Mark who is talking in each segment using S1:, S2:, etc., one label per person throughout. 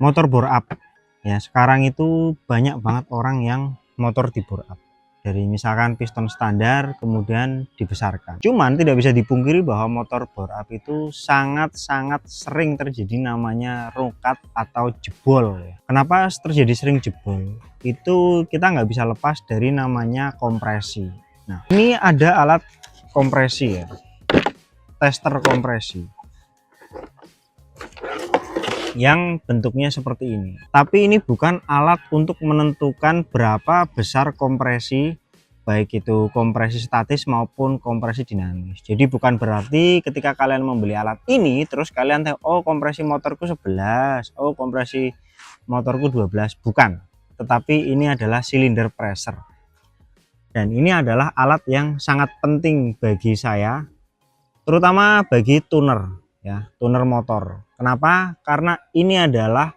S1: motor bore up. Ya, sekarang itu banyak banget orang yang motor di bore up. Dari misalkan piston standar kemudian dibesarkan. Cuman tidak bisa dipungkiri bahwa motor bore up itu sangat-sangat sering terjadi namanya rokat atau jebol. Kenapa terjadi sering jebol? Itu kita nggak bisa lepas dari namanya kompresi. Nah, ini ada alat kompresi ya, tester kompresi yang bentuknya seperti ini. Tapi ini bukan alat untuk menentukan berapa besar kompresi, baik itu kompresi statis maupun kompresi dinamis. Jadi bukan berarti ketika kalian membeli alat ini terus kalian tahu, oh kompresi motorku 11, oh kompresi motorku 12, bukan. Tetapi ini adalah cylinder pressure. Dan ini adalah alat yang sangat penting bagi saya, terutama bagi tuner ya, tuner motor. Kenapa? Karena ini adalah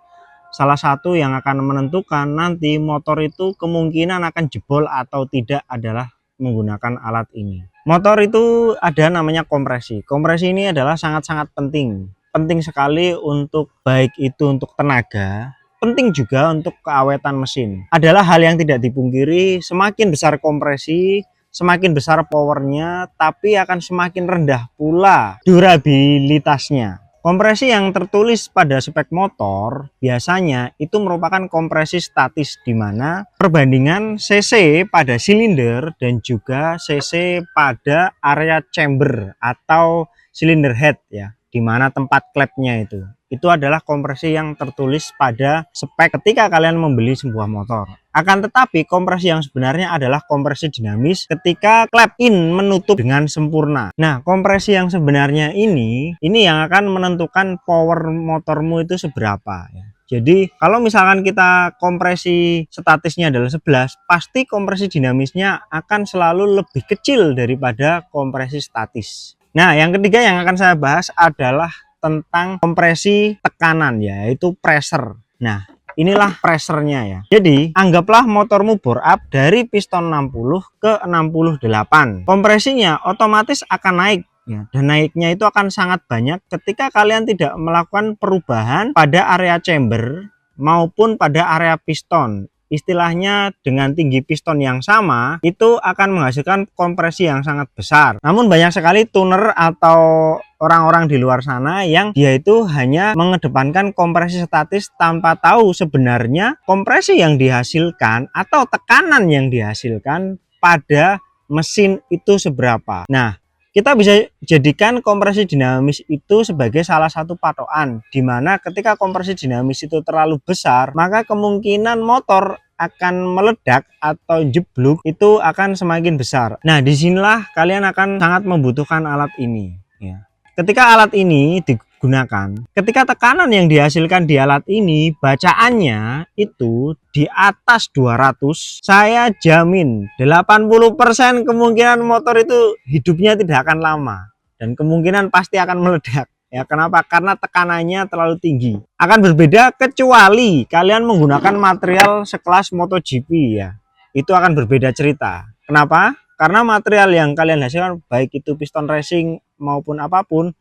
S1: salah satu yang akan menentukan nanti motor itu kemungkinan akan jebol atau tidak adalah menggunakan alat ini. Motor itu ada namanya kompresi. Kompresi ini adalah sangat-sangat penting. Penting sekali untuk baik itu untuk tenaga, penting juga untuk keawetan mesin. Adalah hal yang tidak dipungkiri, semakin besar kompresi, semakin besar powernya, tapi akan semakin rendah pula durabilitasnya. Kompresi yang tertulis pada spek motor biasanya itu merupakan kompresi statis, di mana perbandingan cc pada silinder dan juga cc pada area chamber atau cylinder head ya, di mana tempat klepnya itu adalah kompresi yang tertulis pada spek ketika kalian membeli sebuah motor. Akan tetapi kompresi yang sebenarnya adalah kompresi dinamis ketika klep in menutup dengan sempurna. Nah, kompresi yang sebenarnya ini yang akan menentukan power motormu itu seberapa ya. Jadi kalau misalkan kita kompresi statisnya adalah 11, pasti kompresi dinamisnya akan selalu lebih kecil daripada kompresi statis. Nah, yang ketiga yang akan saya bahas adalah tentang kompresi tekanan, yaitu pressure. Nah, inilah pressernya ya. Jadi anggaplah motormu bore up dari piston 60 ke 68. Kompresinya otomatis akan naik ya, dan naiknya itu akan sangat banyak ketika kalian tidak melakukan perubahan pada area chamber maupun pada area piston. Istilahnya dengan tinggi piston yang sama itu akan menghasilkan kompresi yang sangat besar. Namun banyak sekali tuner atau orang-orang di luar sana yang dia itu hanya mengedepankan kompresi statis tanpa tahu sebenarnya kompresi yang dihasilkan atau tekanan yang dihasilkan pada mesin itu seberapa. Nah, kita bisa jadikan kompresi dinamis itu sebagai salah satu patokan, di mana ketika kompresi dinamis itu terlalu besar, maka kemungkinan motor akan meledak atau jeblok itu akan semakin besar. Nah, disinilah kalian akan sangat membutuhkan alat ini ya. Ketika alat ini digunakan, ketika tekanan yang dihasilkan di alat ini bacaannya itu di atas 200, saya jamin 80% kemungkinan motor itu hidupnya tidak akan lama dan kemungkinan pasti akan meledak. Ya, kenapa? Karena tekanannya terlalu tinggi. Akan berbeda kecuali kalian menggunakan material sekelas MotoGP ya. Itu akan berbeda cerita. Kenapa? Karena material yang kalian hasilkan baik itu piston racing maupun apapun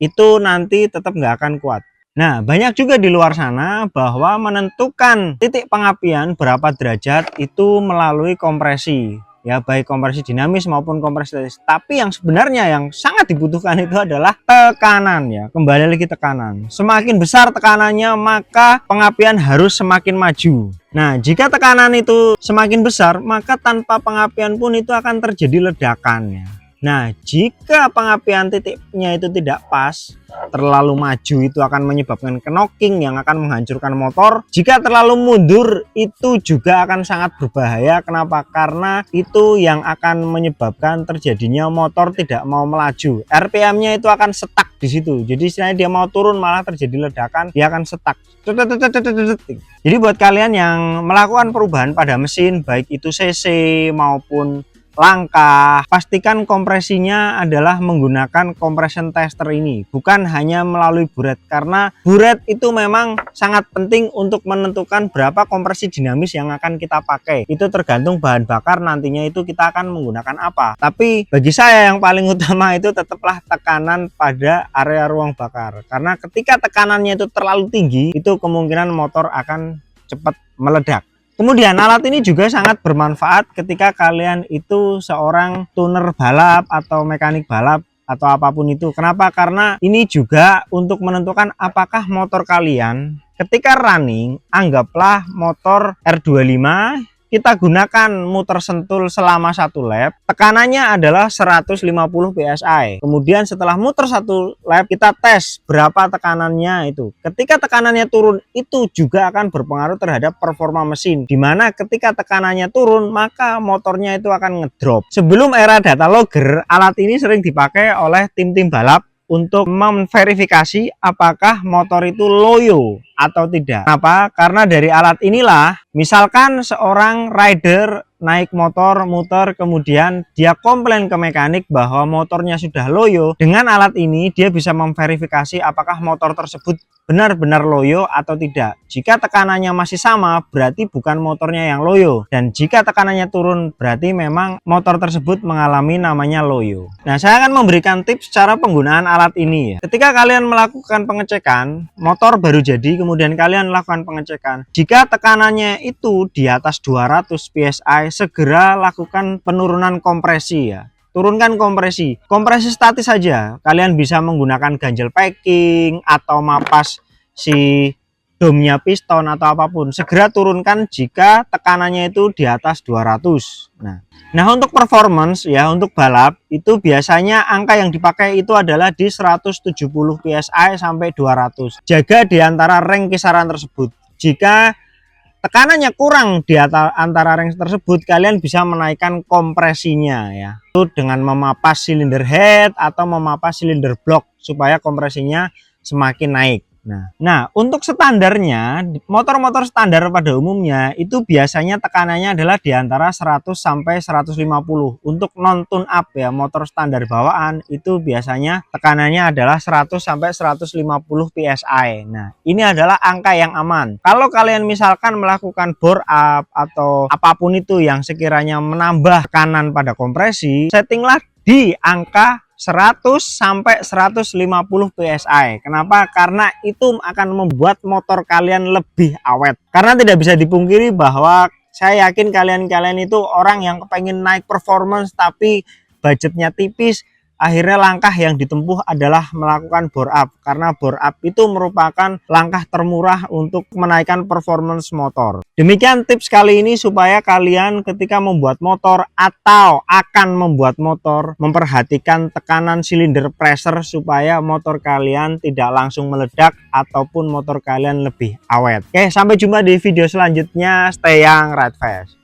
S1: itu nanti tetap nggak akan kuat. Nah, banyak juga di luar sana bahwa menentukan titik pengapian berapa derajat itu melalui kompresi ya, baik kompresi dinamis maupun kompresi statis. Tapi yang sebenarnya yang sangat dibutuhkan itu adalah tekanan ya. Kembali lagi tekanan. Semakin besar tekanannya maka pengapian harus semakin maju. Nah, jika tekanan itu semakin besar, maka tanpa pengapian pun itu akan terjadi ledakannya. Nah, jika pengapian titiknya itu tidak pas, terlalu maju itu akan menyebabkan knocking yang akan menghancurkan motor. Jika terlalu mundur itu juga akan sangat berbahaya. Kenapa? Karena itu yang akan menyebabkan terjadinya motor tidak mau melaju. RPM-nya itu akan stuck di situ. Jadi istilahnya dia mau turun malah terjadi ledakan, dia akan stuck. Jadi buat kalian yang melakukan perubahan pada mesin baik itu cc maupun langkah, pastikan kompresinya adalah menggunakan compression tester ini, bukan hanya melalui buret, karena buret itu memang sangat penting untuk menentukan berapa kompresi dinamis yang akan kita pakai. Itu tergantung bahan bakar nantinya itu kita akan menggunakan apa. Tapi bagi saya yang paling utama itu tetaplah tekanan pada area ruang bakar, karena ketika tekanannya itu terlalu tinggi, itu kemungkinan motor akan cepat meledak. Kemudian alat ini juga sangat bermanfaat ketika kalian itu seorang tuner balap atau mekanik balap atau apapun itu. Kenapa? Karena ini juga untuk menentukan apakah motor kalian ketika running, anggaplah motor R25 kita gunakan muter sentul selama 1 lap, tekanannya adalah 150 psi. Kemudian setelah muter 1 lap kita tes berapa tekanannya itu. Ketika tekanannya turun, itu juga akan berpengaruh terhadap performa mesin, dimana ketika tekanannya turun maka motornya itu akan ngedrop. Sebelum era data logger, alat ini sering dipakai oleh tim-tim balap untuk memverifikasi apakah motor itu loyo atau tidak. Kenapa? Karena dari alat inilah, misalkan seorang rider naik motor muter, kemudian dia komplain ke mekanik bahwa motornya sudah loyo. Dengan alat ini dia bisa memverifikasi apakah motor tersebut benar-benar loyo atau tidak. Jika tekanannya masih sama, berarti bukan motornya yang loyo, dan jika tekanannya turun, berarti memang motor tersebut mengalami namanya loyo. Nah, saya akan memberikan tips cara penggunaan alat ini ya. Ketika kalian melakukan pengecekan, motor baru jadi, kemudian kalian lakukan pengecekan, jika tekanannya itu di atas 200 psi, segera lakukan penurunan kompresi ya. Turunkan kompresi statis saja. Kalian bisa menggunakan ganjel packing atau mapas si domnya piston atau apapun. Segera turunkan jika tekanannya itu di atas 200. Nah, untuk performance ya, untuk balap itu biasanya angka yang dipakai itu adalah di 170 psi sampai 200. Jaga di antara range kisaran tersebut. Jika tekanannya kurang di antara range tersebut, kalian bisa menaikkan kompresinya ya, itu dengan memapas silinder head atau memapas silinder block supaya kompresinya semakin naik. Nah, untuk standarnya, motor-motor standar pada umumnya itu biasanya tekanannya adalah di antara 100 sampai 150. Untuk non tune up ya, motor standar bawaan itu biasanya tekanannya adalah 100 sampai 150 psi. Nah, ini adalah angka yang aman. Kalau kalian misalkan melakukan bore up atau apapun itu yang sekiranya menambah tekanan pada kompresi, settinglah di angka 100 sampai 150 psi. Kenapa? Karena itu akan membuat motor kalian lebih awet. Karena tidak bisa dipungkiri bahwa saya yakin kalian itu orang yang kepengen naik performance tapi budgetnya tipis. Akhirnya langkah yang ditempuh adalah melakukan bore up, karena bore up itu merupakan langkah termurah untuk menaikkan performance motor. Demikian tips kali ini supaya kalian ketika membuat motor atau akan membuat motor memperhatikan tekanan silinder pressure supaya motor kalian tidak langsung meledak ataupun motor kalian lebih awet. Oke, sampai jumpa di video selanjutnya. Stay young, ride fast.